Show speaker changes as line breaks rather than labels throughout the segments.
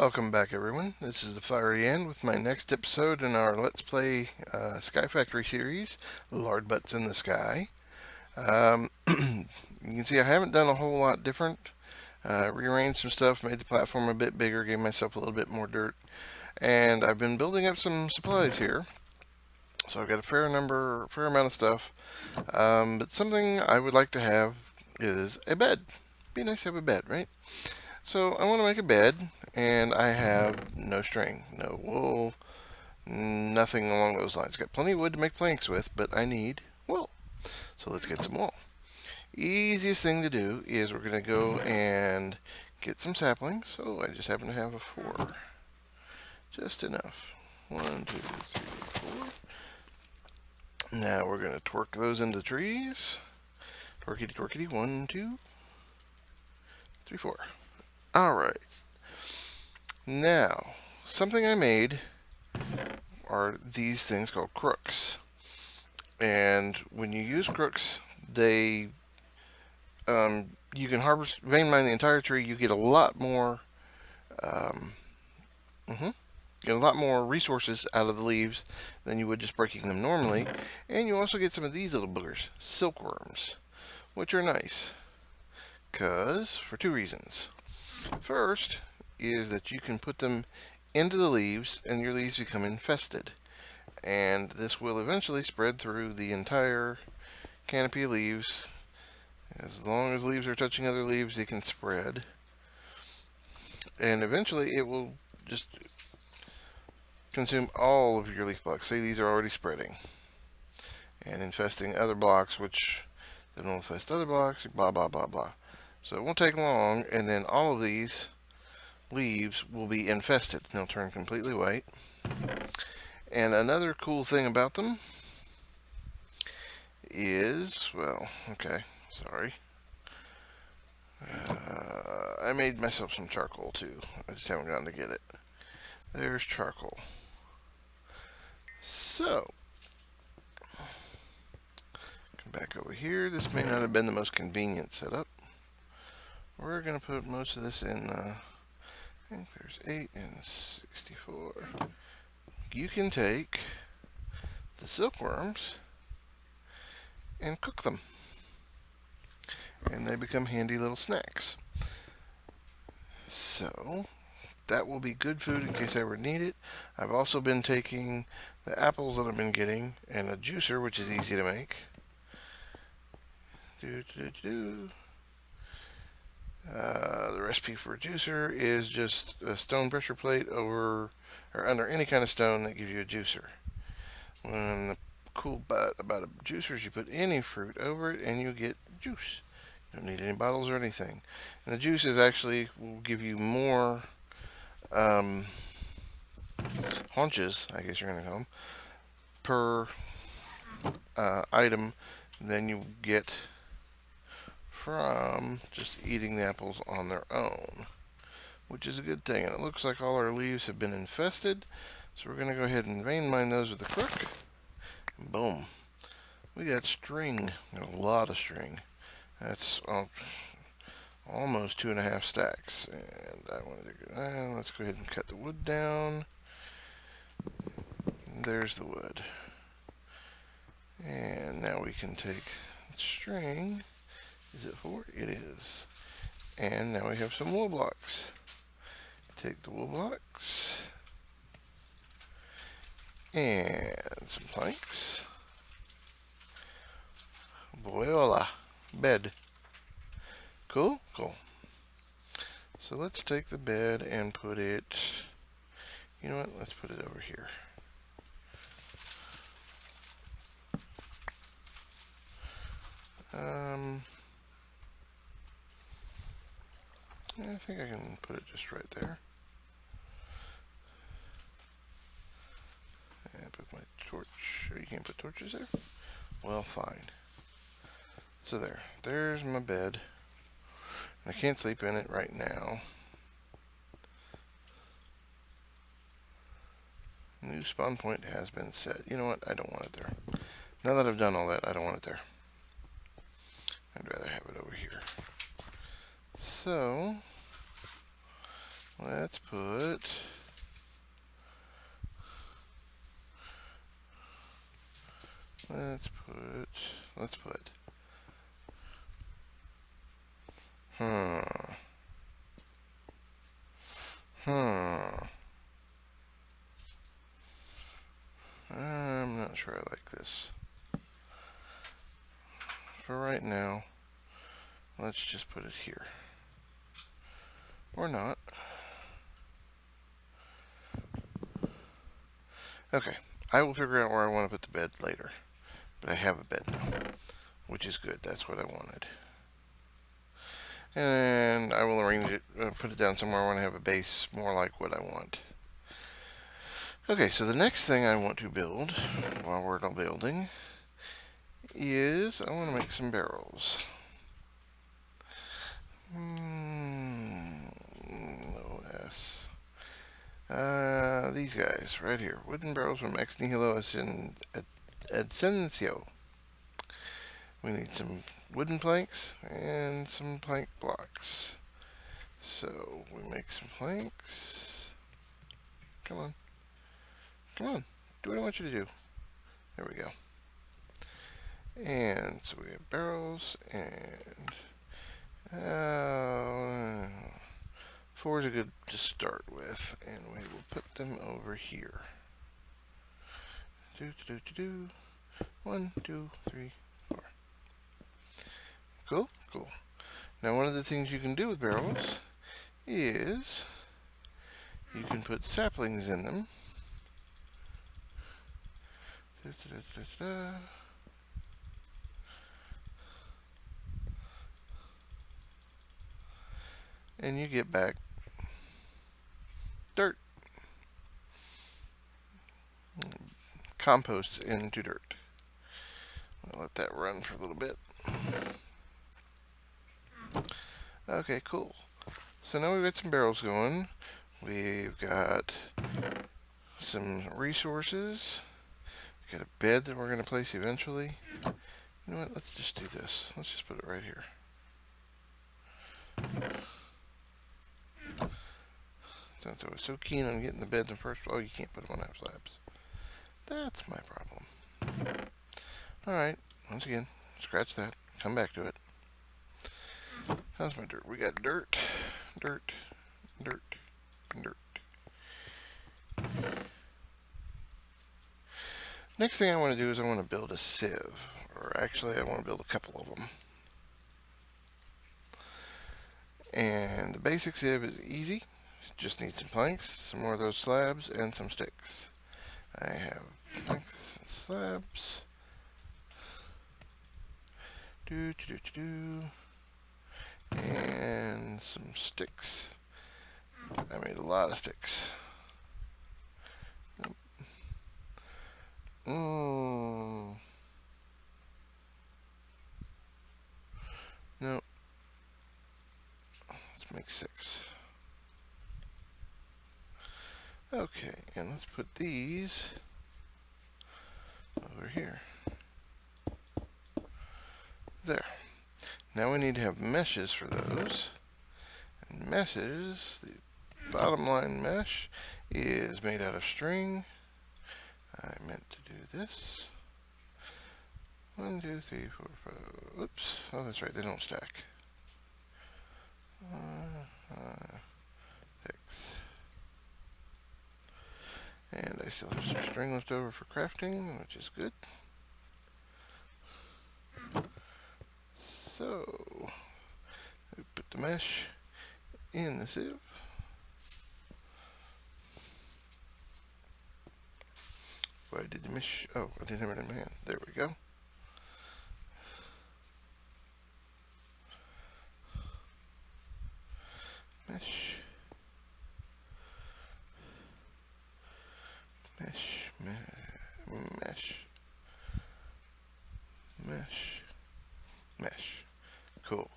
Welcome back, everyone. This is the Fiery End with my next episode in our Let's Play Skyfactory series, Lardbutts in the Sky. You can see I haven't done a whole lot different. Rearranged some stuff, made the platform a bit bigger, gave myself a little bit more dirt, and I've been building up some supplies here. So I've got a fair amount of stuff. But something I would like to have is a bed. Be nice to have a bed, right? So I want to make a bed, and I have no string, no wool, nothing along those lines. Got plenty of wood to make planks with, but I need wool. So let's get some wool. Easiest thing to do is we're going to go and get some saplings. Oh, I just happen to have a 4. Just enough. 1, 2, 3, 4. Now we're going to twerk those into trees. Twerkity, twerkity. 1, 2, 3, 4. Alright. Now, something I made are these things called crooks. And when you use crooks, they you can harvest, vein mine the entire tree. You get a lot more get a lot more resources out of the leaves than you would just breaking them normally. And you also get some of these little boogers, silkworms, which are nice. For 2 reasons. First is that you can put them into the leaves and your leaves become infested. And this will eventually spread through the entire canopy of leaves. As long as leaves are touching other leaves, they can spread. And eventually it will just consume all of your leaf blocks. See, these are already spreading and infesting other blocks, which then will infest other blocks, blah, blah, blah, blah. So it won't take long, and then all of these leaves will be infested. They'll turn completely white. And another cool thing about them is, well, okay, sorry. I made myself some charcoal too. I just haven't gotten to get it. There's charcoal. So, come back over here. This may not have been the most convenient setup. We're going to put most of this in, I think there's 8 and 64. You can take the silkworms and cook them. And they become handy little snacks. So, that will be good food in case I ever need it. I've also been taking the apples that I've been getting and a juicer, which is easy to make. The recipe for a juicer is just a stone pressure plate over or under any kind of stone that gives you a juicer. And the cool part about a juicer is you put any fruit over it and you get juice. You don't need any bottles or anything. And the juices actually will give you more haunches, I guess you're going to call them, per item than you get from just eating the apples on their own, which is a good thing. And it looks like all our leaves have been infested, so we're going to go ahead and vein mine those with a crook. And boom, we got string. Got a lot of string. That's almost 2.5 stacks. And I wanted to go, let's go ahead and cut the wood down. There's the wood. And now we can take string. Is it 4? It is. And now we have some wool blocks. Take the wool blocks. And some planks. Voila. Bed. Cool? Cool. So let's take the bed and put it... You know what? Let's put it over here. I think I can put it just right there. And put my torch. You can't put torches there? Well, fine. So there's my bed. I can't sleep in it right now. New spawn point has been set. You know what? I don't want it there. Now that I've done all that, I don't want it there. I'd rather have it over here. So, let's put hmm. I'm not sure I like this. For right now, let's just put it here. Or not. Okay, I will figure out where I want to put the bed later. But I have a bed now, which is good. That's what I wanted. And I will arrange it, put it down somewhere when I have a base more like what I want. Okay, so the next thing I want to build, while we're not building, is I want to make some barrels. OS. These guys right here. Wooden barrels from Ex Nihilo Ascencio. We need some wooden planks and some plank blocks. So we make some planks. Come on. Come on. Do what I want you to do. There we go. And so we have barrels and 4 is a good to start with, and we will put them over here. 1, 2, 3, 4. Cool, cool. Now one of the things you can do with barrels is you can put saplings in them. And you get back dirt. Composts into dirt. I'll let that run for a little bit. Okay, cool. So now we've got some barrels going. We've got some resources. We've got a bed that we're going to place eventually. You know what? Let's just do this. Let's just put it right here. Since I was so keen on getting the beds in first, oh, you can't put them on slabs. That's my problem. Alright, once again, scratch that. Come back to it. How's my dirt? We got dirt, dirt, dirt, dirt. Next thing I want to do is I want to build a sieve. Or actually, I want to build a couple of them. And the basic sieve is easy. Just need some planks, some more of those slabs, and some sticks. I have planks and slabs. And some sticks. I made a lot of sticks. No. Let's make 6. Okay, and let's put these over here. There. Now we need to have meshes for those. And meshes, the bottom line mesh is made out of string. I meant to do this. 1, 2, 3, 4, 5. Oops. Oh, that's right. They don't stack. 6. And I still have some string left over for crafting, which is good. So, we put the mesh in the sieve. Why did the mesh? Oh, I didn't have it in my hand. There we go. Mesh. Mesh. Mesh. Mesh. Mesh. Cool.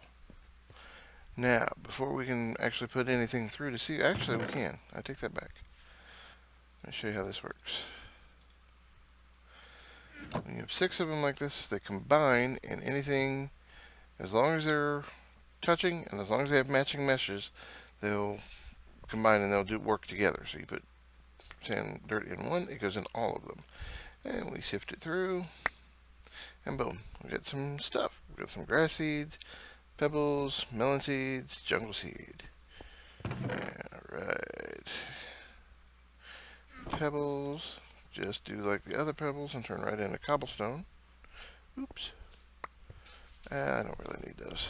Now, before we can actually put anything through to see, actually we can. I take that back. Let me show you how this works. When you have 6 of them like this, they combine, and anything, as long as they're touching and as long as they have matching meshes, they'll combine and they'll work together. So you put sand, dirt in one, it goes in all of them. And we sift it through, and boom, we got some stuff. We got some grass seeds, pebbles, melon seeds, jungle seed. Alright. Pebbles, just do like the other pebbles and turn right into cobblestone. Oops. I don't really need those.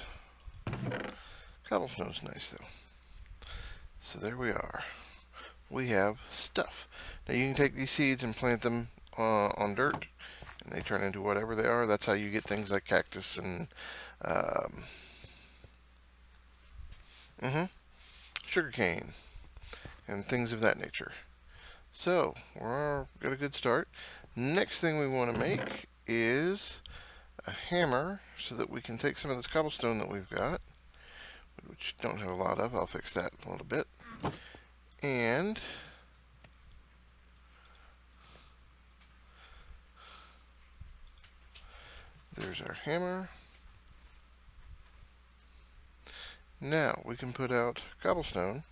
Cobblestone's nice though. So there we are. We have stuff. Now you can take these seeds and plant them on dirt, and they turn into whatever they are. That's how you get things like cactus and sugarcane and things of that nature. So we're got a good start. Next thing we want to make is a hammer so that we can take some of this cobblestone that we've got, which don't have a lot of. I'll fix that in a little bit. And there's our hammer. Now we can put out cobblestone.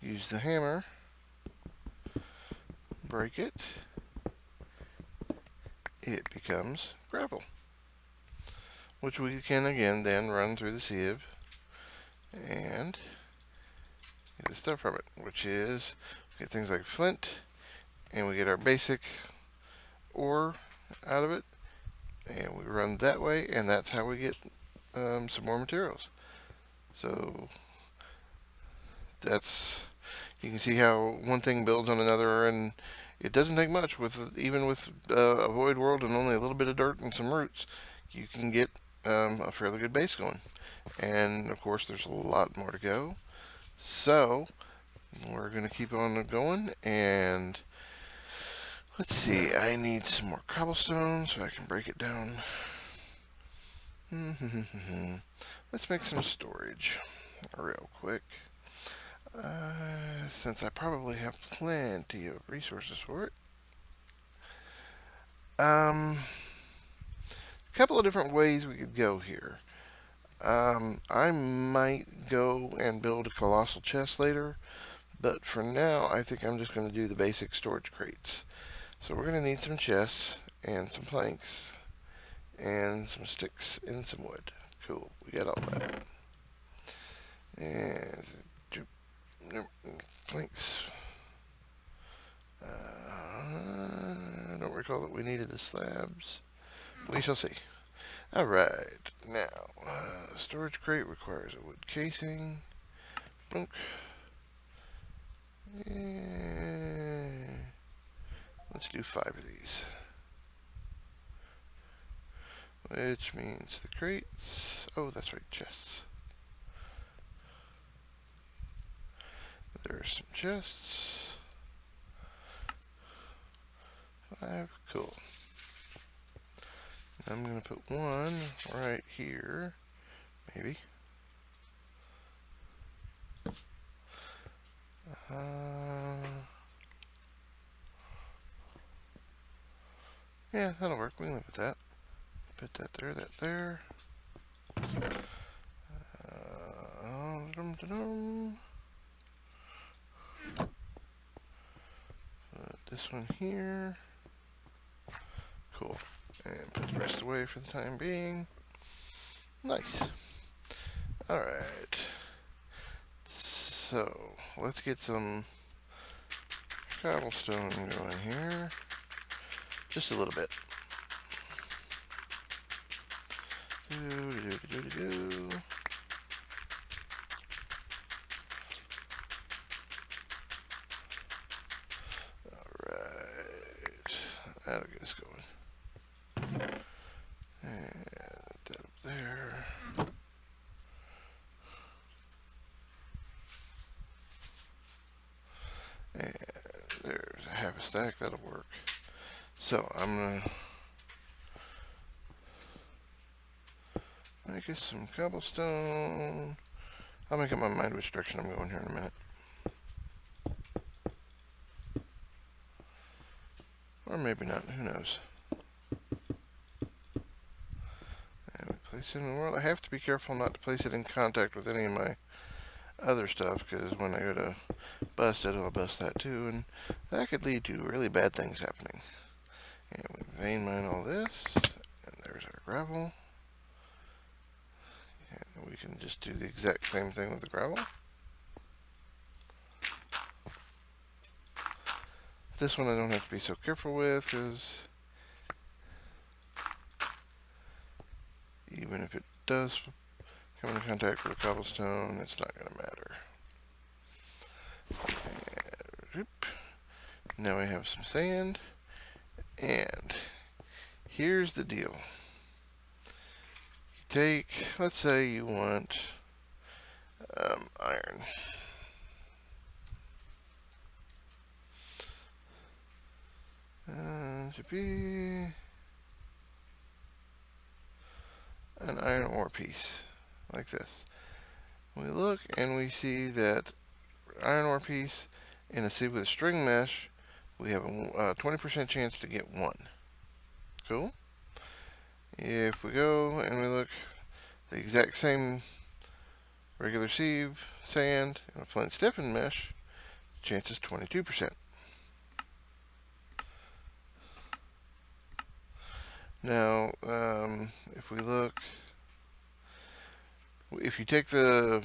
Use the hammer. Break it. It becomes gravel, which we can again then run through the sieve and get the stuff from it, which is we get things like flint, and we get our basic ore out of it, and we run that way, and that's how we get some more materials. So that's, you can see how one thing builds on another, and it doesn't take much. Even with a void world and only a little bit of dirt and some roots, you can get a fairly good base going. And of course there's a lot more to go, so we're going to keep on going. And let's see, I need some more cobblestone so I can break it down. Let's make some storage real quick. Since I probably have plenty of resources for it. A couple of different ways we could go here. I might go and build a colossal chest later, but for now I think I'm just going to do the basic storage crates. So we're going to need some chests and some planks and some sticks and some wood. Cool, we got all that. And planks. I don't recall that we needed the slabs. We shall see. Alright, now, storage crate requires a wood casing. Blunk. Let's do 5 of these. Which means the crates. Oh, that's right, chests. There's some chests. 5, cool. I'm going to put one right here, maybe. Yeah, that'll work. We can live with that. Put that there, that there. Put this one here. Cool. And put the rest away for the time being. Nice. Alright. So, let's get some cobblestone going here. Just a little bit. Alright. That'll get us going. And that up there. And there's a half a stack, that'll work. So I'm gonna make us some cobblestone. I'll make up my mind which direction I'm going here in a minute. Or maybe not, who knows. place it in the world. I have to be careful not to place it in contact with any of my other stuff, because when I go to bust it, I'll bust that too, and that could lead to really bad things happening. And we vein mine all this, and there's our gravel. And we can just do the exact same thing with the gravel. This one I don't have to be so careful with, because even if it does come into contact with a cobblestone, it's not going to matter. And, now we have some sand, and here's the deal. You take, let's say you want iron. Should be an iron ore piece, like this. We look and we see that iron ore piece in a sieve with a string mesh, we have a 20% chance to get 1. Cool. If we go and we look the exact same regular sieve, sand, and a flint stiffened mesh, chance is 22%. Now, if we look, if you take the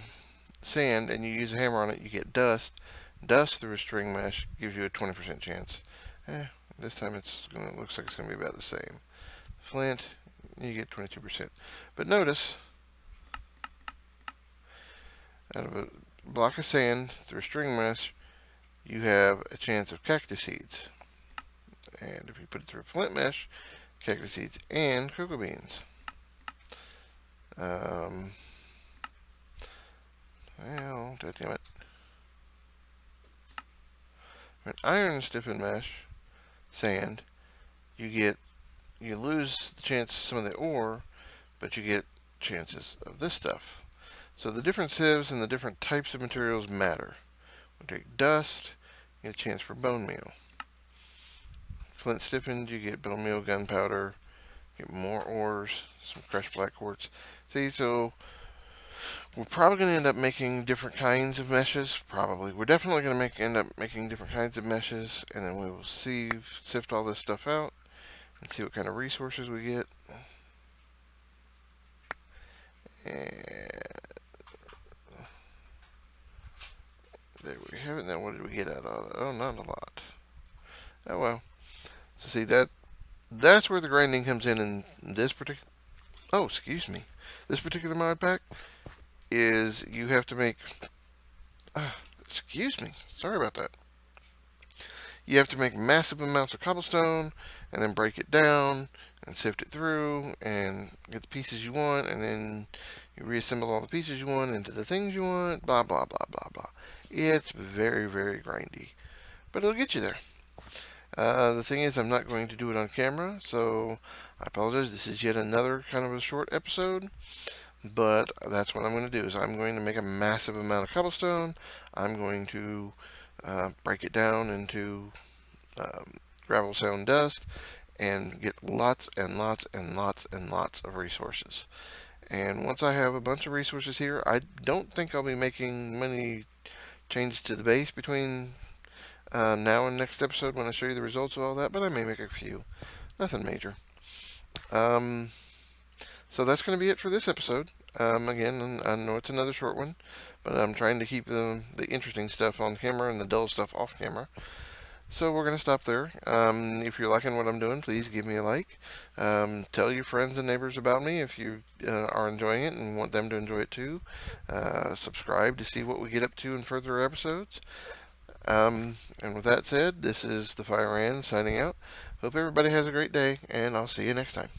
sand and you use a hammer on it, you get dust. Dust through a string mesh gives you a 20% chance. This time it looks like it's going to be about the same. Flint, you get 22%. But notice, out of a block of sand through a string mesh, you have a chance of cactus seeds. And if you put it through a flint mesh, cactus seeds and cocoa beans. Well, damn it. An iron stiffened mesh, sand, you lose the chance of some of the ore, but you get chances of this stuff. So the different sieves and the different types of materials matter. We take dust, you get a chance for bone meal. Flint stiffened, you get bone meal, gunpowder, get more ores, some crushed black quartz. See, so we're probably going to end up making different kinds of meshes. Probably. We're definitely going to end up making different kinds of meshes, and then we will sift all this stuff out and see what kind of resources we get. And there we have it. Now, what did we get out of it? Oh, not a lot. Oh, well. So see, that's where the grinding comes in this particular, this particular mod pack is you have to make, sorry about that. You have to make massive amounts of cobblestone and then break it down and sift it through and get the pieces you want, and then you reassemble all the pieces you want into the things you want, blah, blah, blah, blah, blah. It's very, very grindy, but it'll get you there. The thing is, I'm not going to do it on camera, so I apologize. This is yet another kind of a short episode, but that's what I'm going to do. Is I'm going to make a massive amount of cobblestone. I'm going to break it down into gravel, sand, dust, and get lots and lots and lots and lots of resources. And once I have a bunch of resources here, I don't think I'll be making many changes to the base between now and next episode when I show you the results of all that, but I may make a few. Nothing major. So that's going to be it for this episode. Again, I know it's another short one, but I'm trying to keep the interesting stuff on camera and the dull stuff off camera. So we're going to stop there. If you're liking what I'm doing, please give me a like. Tell your friends and neighbors about me if you are enjoying it and want them to enjoy it too. Subscribe to see what we get up to in further episodes. And with that said, this is the Fire Ant signing out. Hope everybody has a great day, and I'll see you next time.